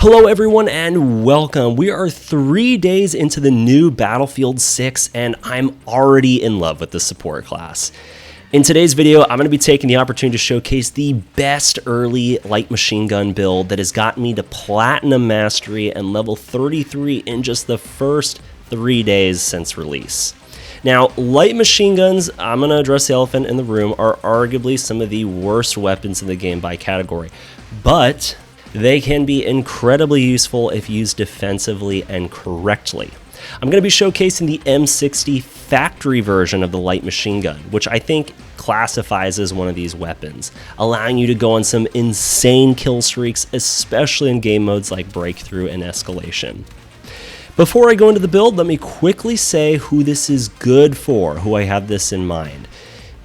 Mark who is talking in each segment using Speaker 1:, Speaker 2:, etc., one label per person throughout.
Speaker 1: Hello everyone and welcome. We are 3 days into the new Battlefield 6 and I'm already in love with the support class. In today's video, I'm going to be taking the opportunity to showcase the best early light machine gun build that has gotten me to Platinum Mastery and level 33 in just the first 3 days since release. Now, light machine guns, I'm going to address the elephant in the room, are arguably some of the worst weapons in the game by category, but they can be incredibly useful if used defensively and correctly. I'm going to be showcasing the M60 factory version of the light machine gun, which I think classifies as one of these weapons, allowing you to go on some insane kill streaks, especially in game modes like Breakthrough and Escalation. Before I go into the build, let me quickly say who this is good for, who I have this in mind.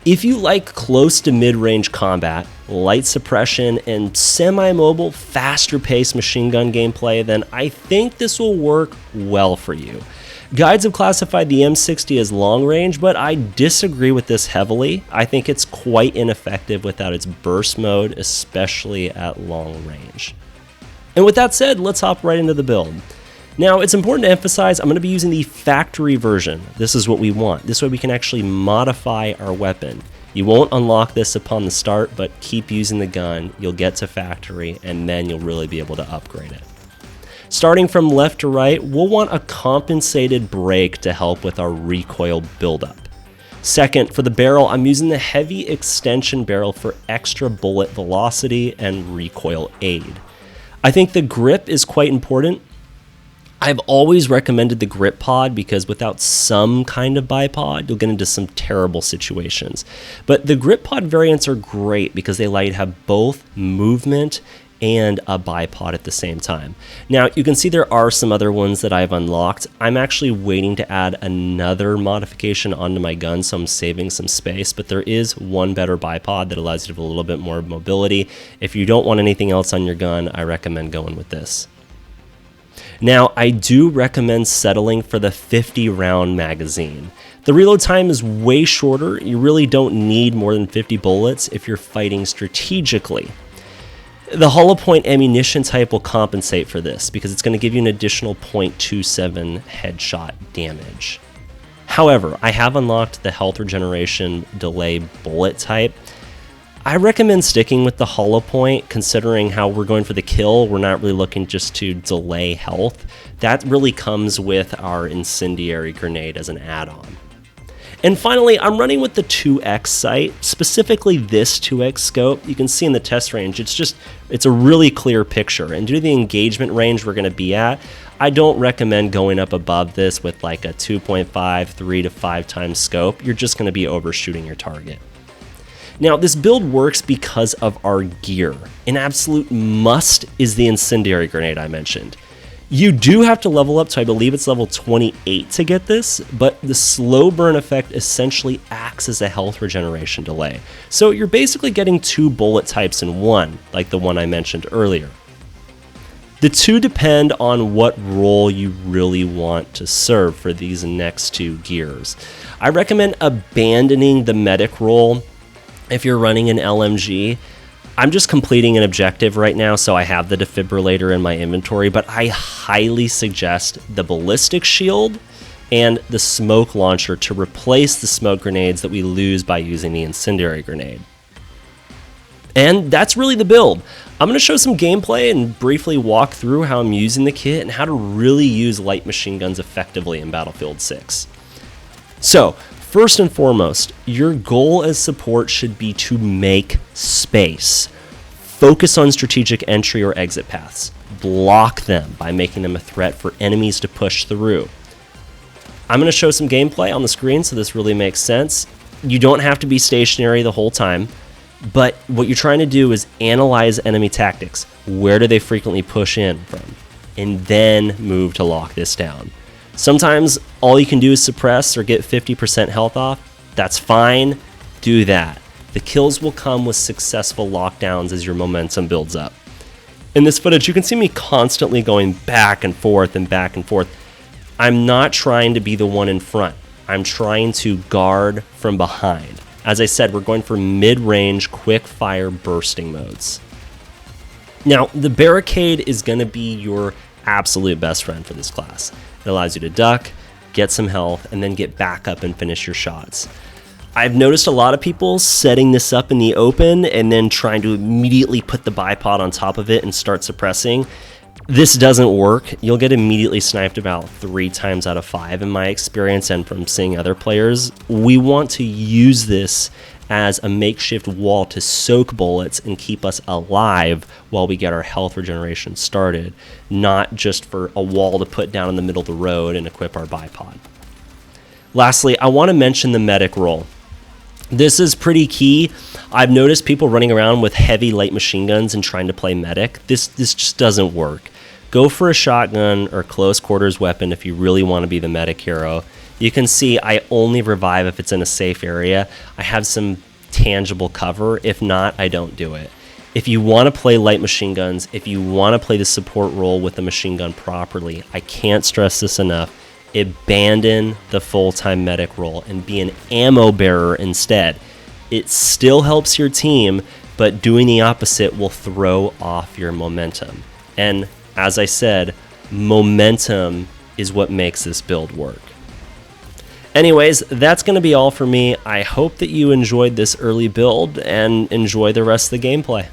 Speaker 1: If you like close to mid-range combat, light suppression, and semi-mobile, faster-paced machine gun gameplay, then I think this will work well for you. Guides have classified the M60 as long range, but I disagree with this heavily. I think it's quite ineffective without its burst mode, especially at long range. And with that said, let's hop right into the build. Now, it's important to emphasize I'm going to be using the factory version. This is what we want. This way we can actually modify our weapon. You won't unlock this upon the start, but keep using the gun. You'll get to factory, and then you'll really be able to upgrade it. Starting from left to right, we'll want a compensated brake to help with our recoil buildup. Second, for the barrel, I'm using the heavy extension barrel for extra bullet velocity and recoil aid. I think the grip is quite important. I've always recommended the grip pod because without some kind of bipod, you'll get into some terrible situations. But the grip pod variants are great because they allow you to have both movement and a bipod at the same time. Now, you can see there are some other ones that I've unlocked. I'm actually waiting to add another modification onto my gun, so I'm saving some space, but there is one better bipod that allows you to have a little bit more mobility. If you don't want anything else on your gun, I recommend going with this. Now, I do recommend settling for the 50-round magazine. The reload time is way shorter. You really don't need more than 50 bullets if you're fighting strategically. The hollow point ammunition type will compensate for this because it's going to give you an additional 0.27 headshot damage. However, I have unlocked the health regeneration delay bullet type. I recommend sticking with the hollow point, considering how we're going for the kill. We're not really looking just to delay health. That really comes with our incendiary grenade as an add-on. And finally, I'm running with the 2x sight, specifically this 2x scope. You can see in the test range, it's a really clear picture. And due to the engagement range we're going to be at, I don't recommend going up above this with like a 2.5, 3 to 5 times scope. You're just going to be overshooting your target. Now, this build works because of our gear. An absolute must is the incendiary grenade I mentioned. You do have to level up to, I believe it's level 28 to get this, but the slow burn effect essentially acts as a health regeneration delay. So you're basically getting 2 bullet types in one, like the one I mentioned earlier. The two depend on what role you really want to serve for these next 2 gears. I recommend abandoning the medic role if you're running an LMG. I'm just completing an objective right now, so I have the defibrillator in my inventory, but I highly suggest the ballistic shield and the smoke launcher to replace the smoke grenades that we lose by using the incendiary grenade. And that's really the build. I'm going to show some gameplay and briefly walk through how I'm using the kit and how to really use light machine guns effectively in Battlefield 6. So, first and foremost, your goal as support should be to make space. Focus on strategic entry or exit paths. Block them by making them a threat for enemies to push through. I'm going to show some gameplay on the screen so this really makes sense. You don't have to be stationary the whole time, but what you're trying to do is analyze enemy tactics. Where do they frequently push in from? And then move to lock this down. Sometimes all you can do is suppress or get 50% health off. That's fine. Do that. The kills will come with successful lockdowns as your momentum builds up. In this footage, you can see me constantly going back and forth and back and forth. I'm not trying to be the one in front. I'm trying to guard from behind. As I said, we're going for mid-range, quick-fire bursting modes. Now, the barricade is going to be your absolute best friend for this class. It allows you to duck, get some health, and then get back up and finish your shots. I've noticed a lot of people setting this up in the open and then trying to immediately put the bipod on top of it and start suppressing. This doesn't work. You'll get immediately sniped about 3 times out of 5 in my experience and from seeing other players. We want to use this as a makeshift wall to soak bullets and keep us alive while we get our health regeneration started, not just for a wall to put down in the middle of the road and equip our bipod. Lastly, I want to mention the medic role. This is pretty key. I've noticed people running around with heavy light machine guns and trying to play medic. This just doesn't work. Go for a shotgun or close quarters weapon if you really want to be the medic hero. You can see I only revive if it's in a safe area. I have some tangible cover. If not, I don't do it. If you want to play light machine guns, if you want to play the support role with a machine gun properly, I can't stress this enough. Abandon the full-time medic role and be an ammo bearer instead. It still helps your team, but doing the opposite will throw off your momentum. And as I said, momentum is what makes this build work. Anyways, that's going to be all for me. I hope that you enjoyed this early build and enjoy the rest of the gameplay.